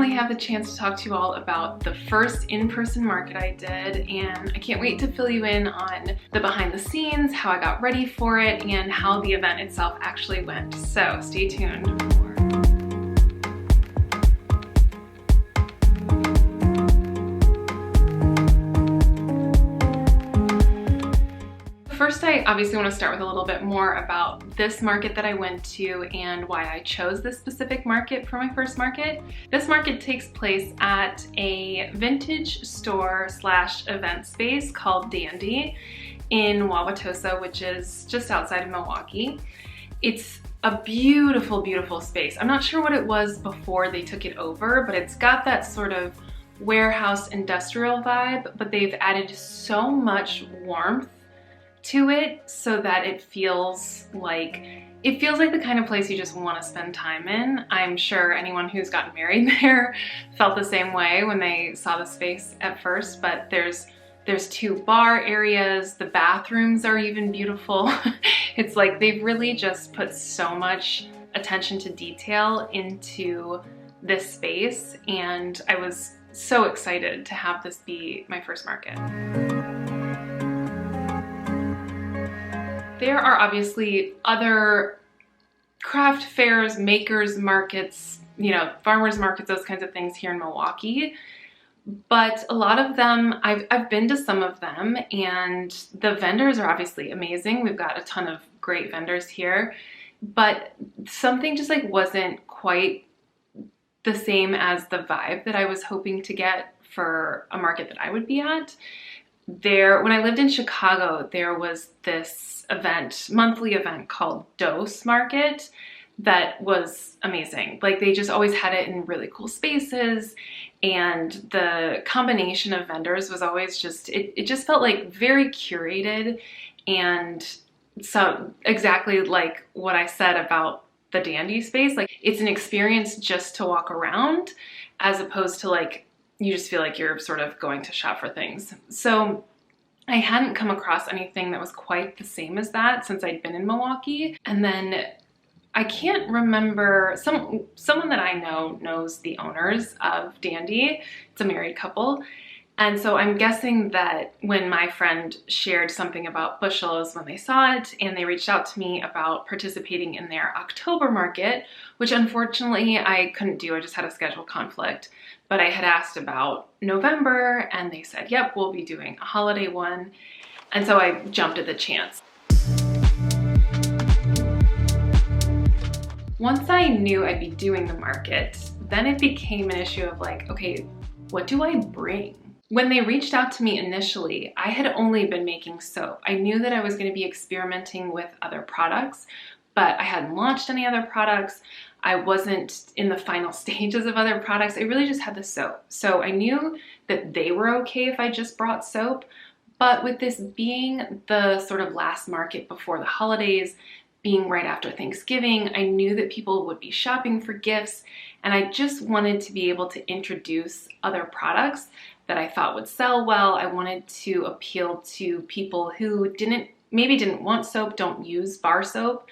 finally have the chance to talk to you all about the first in-person market I did, and I can't wait to fill you in on the behind the scenes, how I got ready for it, and how the event itself actually went. So stay tuned. First, I obviously want to start with a little bit more about this market that I went to and why I chose this specific market for my first market. This market takes place at a vintage store / event space called Dandy in Wauwatosa, which is just outside of Milwaukee. It's a beautiful, beautiful space. I'm not sure what it was before they took it over, but it's got that sort of warehouse industrial vibe, but they've added so much warmth to it so that it feels like the kind of place you just want to spend time in. I'm sure anyone who's gotten married there felt the same way when they saw the space at first, but there's 2 bar areas, the bathrooms are even beautiful. It's like they've really just put so much attention to detail into this space, and I was so excited to have this be my first market. There are obviously other craft fairs, makers markets, farmers markets, those kinds of things here in Milwaukee. But a lot of them, I've been to some of them, and the vendors are obviously amazing. We've got a ton of great vendors here, but something just wasn't quite the same as the vibe that I was hoping to get for a market that I would be at. When I lived in Chicago, there was this monthly event called Dose Market that was amazing. They just always had it in really cool spaces, and the combination of vendors was always it just felt like very curated, and so exactly like what I said about the Dandy space. It's an experience just to walk around, as opposed to you just feel like you're sort of going to shop for things. So I hadn't come across anything that was quite the same as that since I'd been in Milwaukee. And then I can't remember, someone that I know knows the owners of Dandy. It's a married couple. And so I'm guessing that when my friend shared something about Bushyl is when they saw it, and they reached out to me about participating in their October market, which unfortunately I couldn't do. I just had a schedule conflict. But I had asked about November, and they said, yep, we'll be doing a holiday one. And so I jumped at the chance. Once I knew I'd be doing the market, then it became an issue of okay, what do I bring? When they reached out to me initially, I had only been making soap. I knew that I was going to be experimenting with other products, but I hadn't launched any other products. I wasn't in the final stages of other products. I really just had the soap. So I knew that they were okay if I just brought soap, but with this being the sort of last market before the holidays, being right after Thanksgiving, I knew that people would be shopping for gifts, and I just wanted to be able to introduce other products that I thought would sell well. I wanted to appeal to people who maybe didn't want soap, don't use bar soap,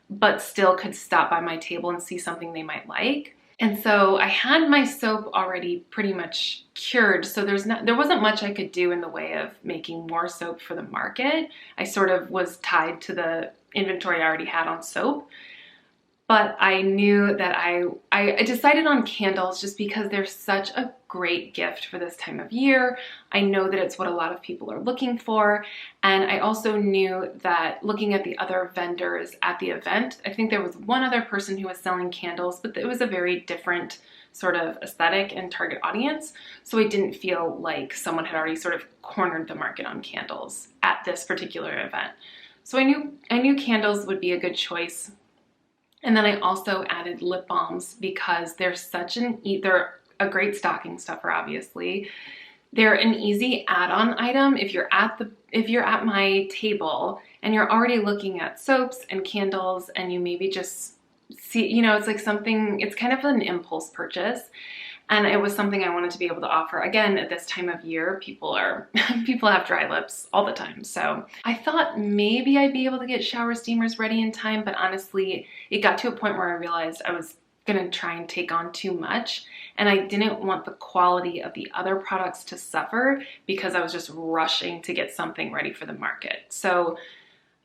but still could stop by my table and see something they might like. And so I had my soap already pretty much cured, so there wasn't much I could do in the way of making more soap for the market. I sort of was tied to the inventory I already had on soap. But I knew that I decided on candles just because they're such a great gift for this time of year. I know that it's what a lot of people are looking for. And I also knew that looking at the other vendors at the event, I think there was one other person who was selling candles, but it was a very different sort of aesthetic and target audience. So I didn't feel like someone had already sort of cornered the market on candles at this particular event. So I knew candles would be a good choice. And then I also added lip balms because they're a great stocking stuffer, obviously. They're an easy add-on item if you're at my table and you're already looking at soaps and candles, and you maybe just see, it's kind of an impulse purchase. And it was something I wanted to be able to offer. Again, at this time of year, people have dry lips all the time. So I thought maybe I'd be able to get shower steamers ready in time, but honestly, it got to a point where I realized I was gonna try and take on too much, and I didn't want the quality of the other products to suffer because I was just rushing to get something ready for the market. So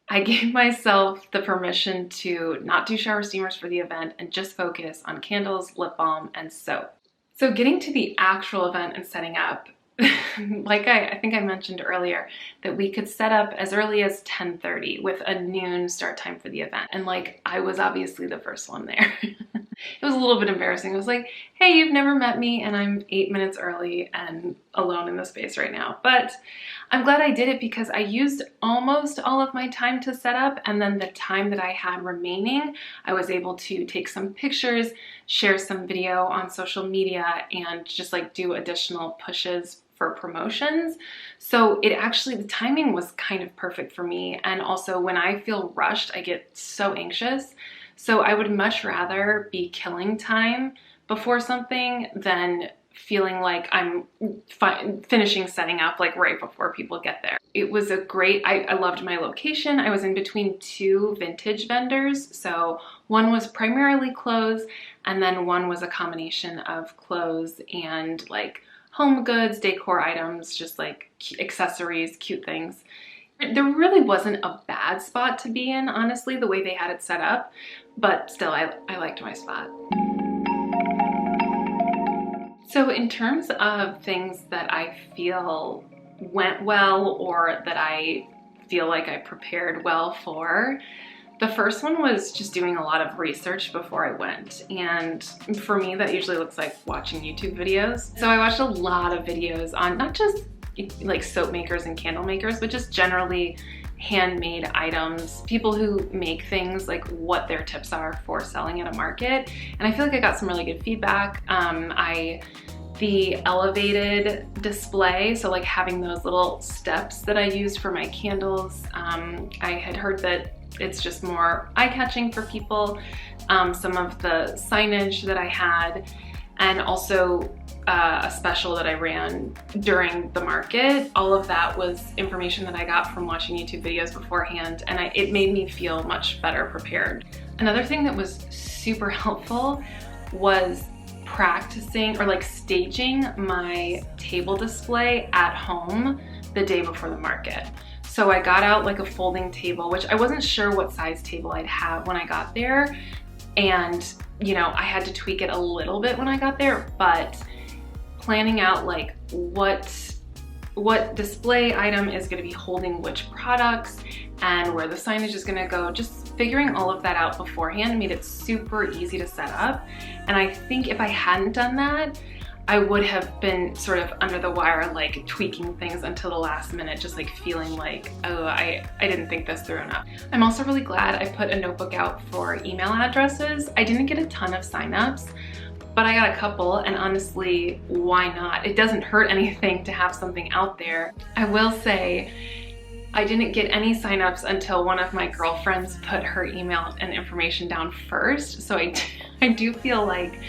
I gave myself the permission to not do shower steamers for the event and just focus on candles, lip balm, and soap. So getting to the actual event and setting up, like I think I mentioned earlier, that we could set up as early as 10:30 with a noon start time for the event. And like, I was obviously the first one there. It was a little bit embarrassing. I was like, hey, you've never met me and I'm 8 minutes early and alone in the space right now. But I'm glad I did it because I used almost all of my time to set up, and then the time that I had remaining, I was able to take some pictures, share some video on social media, and just like do additional pushes for promotions. So it actually, the timing was kind of perfect for me. And also when I feel rushed, I get so anxious. So I would much rather be killing time before something than feeling like I'm finishing setting up like right before people get there. It was a great, I loved my location. I was in between two vintage vendors. So one was primarily clothes, and then one was a combination of clothes and like home goods, decor items, just like accessories, cute things. There really wasn't a bad spot to be in, honestly, the way they had it set up, but still I liked my spot. So in terms of things that I feel went well or that I feel like I prepared well for, the first one was just doing a lot of research before I went. And for me, that usually looks like watching YouTube videos. So I watched a lot of videos on not just like soap makers and candle makers, but just generally handmade items, people who make things, like what their tips are for selling at a market. And I feel like I got some really good feedback. The elevated display, so like having those little steps that I used for my candles, I had heard that it's just more eye-catching for people. Some of the signage that I had, and also a special that I ran during the market, all of that was information that I got from watching YouTube videos beforehand, and it made me feel much better prepared. Another thing that was super helpful was practicing or like staging my table display at home the day before the market. So I got out like a folding table, which I wasn't sure what size table I'd have when I got there. And, you know, I had to tweak it a little bit when I got there, but planning out like what display item is going to be holding which products and where the signage is going to go, just figuring all of that out beforehand made it super easy to set up. And I think if I hadn't done that, I would have been sort of under the wire, like tweaking things until the last minute, just like feeling like, oh, I didn't think this through enough. I'm also really glad I put a notebook out for email addresses. I didn't get a ton of signups, but I got a couple, and honestly, why not? It doesn't hurt anything to have something out there. I will say, I didn't get any signups until one of my girlfriends put her email and information down first. So I do feel like,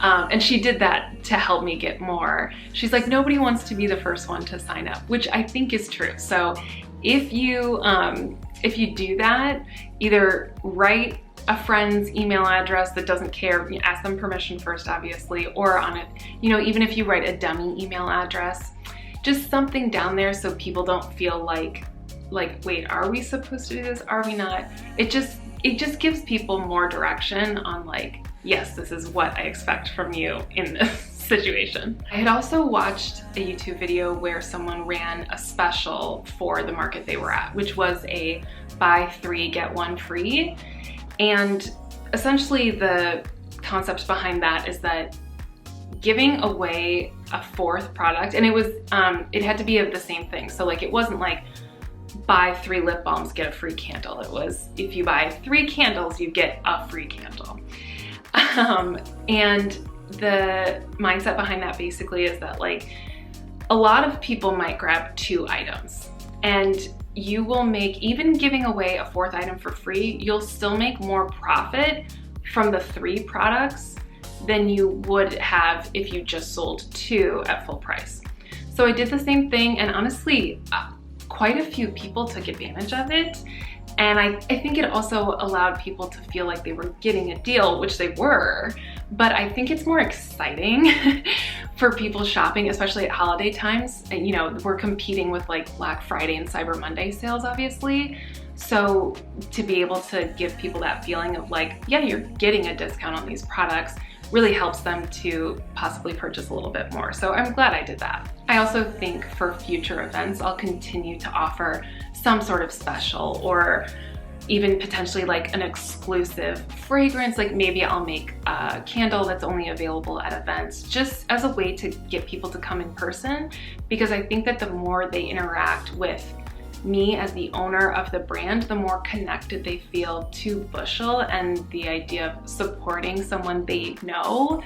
and she did that to help me get more. She's like, nobody wants to be the first one to sign up, which I think is true. So if you do that, either write a friend's email address that doesn't care, ask them permission first, obviously, or on it, you know, even if you write a dummy email address, just something down there so people don't feel like, wait, are we supposed to do this? Are we not? It just gives people more direction on like, yes, this is what I expect from you in this situation. I had also watched a YouTube video where someone ran a special for the market they were at, which was a buy 3, get 1 free. And essentially the concept behind that is that giving away a 4th product, and it was, it had to be of the same thing. So like, it wasn't like buy 3 lip balms, get a free candle. It was, if you buy 3 candles, you get a free candle. And the mindset behind that basically is that like, a lot of people might grab 2 items, and you will make, even giving away a 4th item for free, you'll still make more profit from the 3 products than you would have if you just sold 2 at full price. So I did the same thing, and honestly, quite a few people took advantage of it. And I think it also allowed people to feel like they were getting a deal, which they were, but I think it's more exciting for people shopping, especially at holiday times. And you know, we're competing with like Black Friday and Cyber Monday sales, obviously. So to be able to give people that feeling of like, yeah, you're getting a discount on these products really helps them to possibly purchase a little bit more. So I'm glad I did that. I also think for future events, I'll continue to offer some sort of special or even potentially like an exclusive fragrance. Like maybe I'll make a candle that's only available at events, just as a way to get people to come in person, because I think that the more they interact with me as the owner of the brand, the more connected they feel to Bushyl and the idea of supporting someone they know.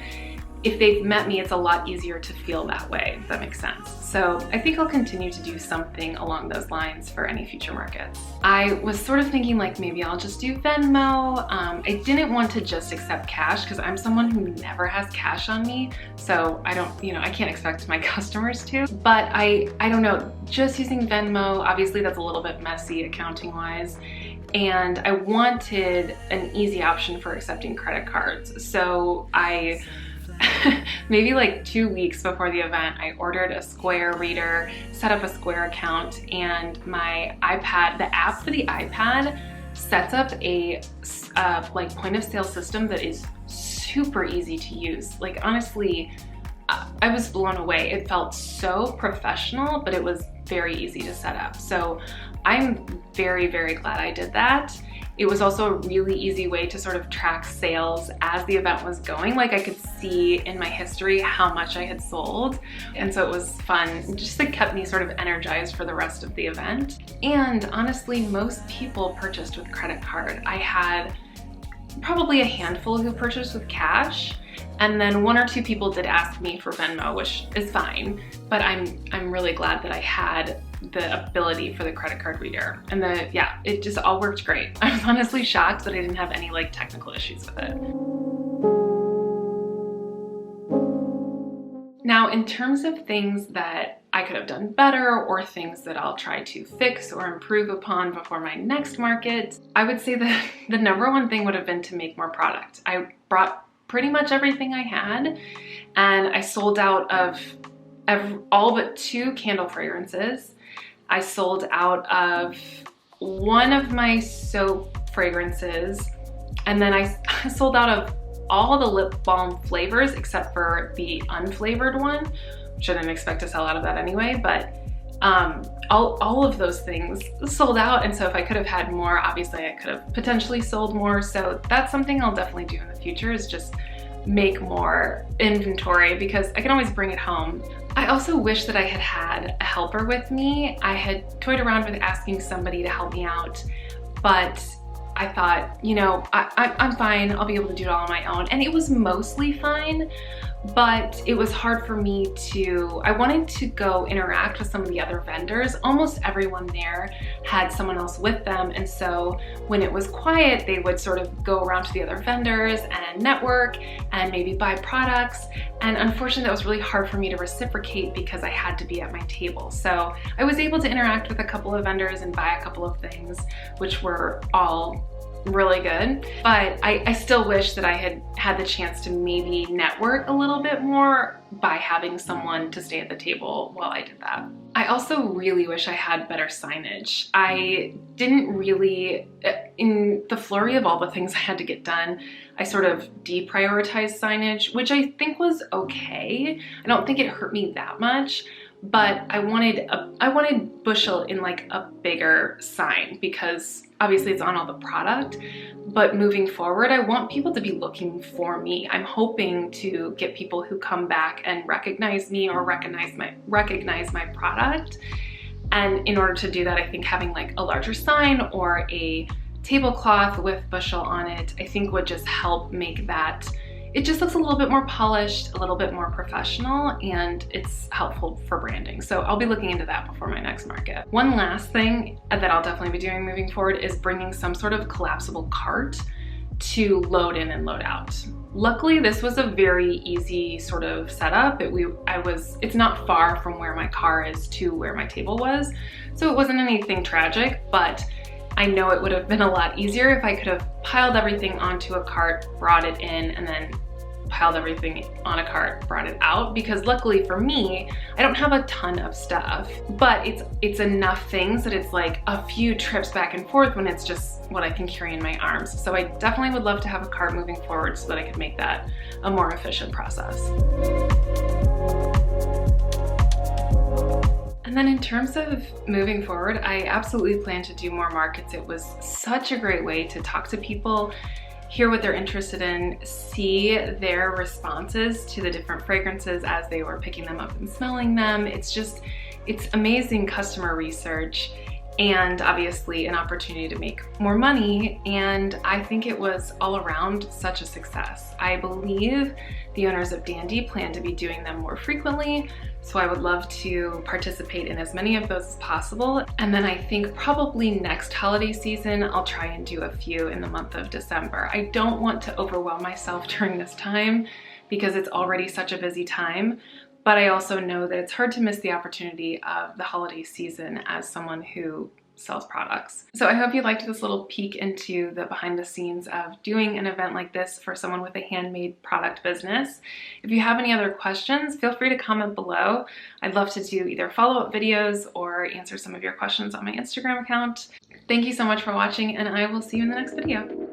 If they've met me, it's a lot easier to feel that way, if that makes sense. So I think I'll continue to do something along those lines for any future markets. I was sort of thinking like maybe I'll just do Venmo. I didn't want to just accept cash because I'm someone who never has cash on me. So I don't, you know, I can't expect my customers to, but I don't know, just using Venmo, obviously that's a little bit messy accounting wise. And I wanted an easy option for accepting credit cards. So I maybe like 2 weeks before the event, I ordered a Square reader, set up a Square account, and my iPad, the app for the iPad sets up a like point of sale system that is super easy to use. Like honestly, I was blown away. It felt so professional, but it was very easy to set up. So I'm very, very glad I did that. It was also a really easy way to sort of track sales as the event was going. Like I could see in my history how much I had sold. And so it was fun. It just like kept me sort of energized for the rest of the event. And honestly, most people purchased with credit card. I had probably a handful who purchased with cash. And then 1 or 2 people did ask me for Venmo, which is fine. But I'm really glad that I had the ability for the credit card reader. And yeah, it just all worked great. I was honestly shocked that I didn't have any like technical issues with it. Now, in terms of things that I could have done better or things that I'll try to fix or improve upon before my next market, I would say that the #1 thing would have been to make more product. I brought pretty much everything I had, and I sold out of all but 2 candle fragrances. I sold out of 1 of my soap fragrances, and then I sold out of all the lip balm flavors except for the unflavored one, which I didn't expect to sell out of that anyway, but all of those things sold out. And so if I could have had more, obviously I could have potentially sold more. So that's something I'll definitely do in the future, is just make more inventory, because I can always bring it home. I also wish that I had had a helper with me. I had toyed around with asking somebody to help me out, but I thought, you know, I'm fine. I'll be able to do it all on my own. And it was mostly fine, but it was hard for me I wanted to go interact with some of the other vendors. Almost everyone there had someone else with them. And so when it was quiet, they would sort of go around to the other vendors and network and maybe buy products. And unfortunately, that was really hard for me to reciprocate because I had to be at my table. So I was able to interact with a couple of vendors and buy a couple of things, which were all really good. But I still wish that I had had the chance to maybe network a little bit more by having someone to stay at the table while I did that. I also really wish I had better signage. I didn't really, in the flurry of all the things I had to get done, I sort of deprioritized signage, which I think was okay. I don't think it hurt me that much. But I wanted Bushyl in like a bigger sign, because obviously it's on all the product, but moving forward, I want people to be looking for me. I'm hoping to get people who come back and recognize me or recognize my product. And in order to do that, I think having like a larger sign or a tablecloth with Bushyl on it, I think would just help make that, it just looks a little bit more polished, a little bit more professional, and it's helpful for branding. So I'll be looking into that before my next market. One last thing that I'll definitely be doing moving forward is bringing some sort of collapsible cart to load in and load out. Luckily, this was a very easy sort of setup. It's not far from where my car is to where my table was, so it wasn't anything tragic, but I know it would have been a lot easier if I could have piled everything onto a cart, brought it in, and then piled everything on a cart, brought it out, because luckily for me, I don't have a ton of stuff, but it's enough things that it's like a few trips back and forth when it's just what I can carry in my arms. So I definitely would love to have a cart moving forward so that I could make that a more efficient process. And then in terms of moving forward, I absolutely plan to do more markets. It was such a great way to talk to people, hear what they're interested in, see their responses to the different fragrances as they were picking them up and smelling them. It's amazing customer research, and obviously an opportunity to make more money. And I think it was all around such a success. I believe the owners of Dandy plan to be doing them more frequently, so I would love to participate in as many of those as possible. And then I think probably next holiday season, I'll try and do a few in the month of December. I don't want to overwhelm myself during this time because it's already such a busy time, but I also know that it's hard to miss the opportunity of the holiday season as someone who sells products. So I hope you liked this little peek into the behind the scenes of doing an event like this for someone with a handmade product business. If you have any other questions, feel free to comment below. I'd love to do either follow-up videos or answer some of your questions on my Instagram account. Thank you so much for watching, and I will see you in the next video.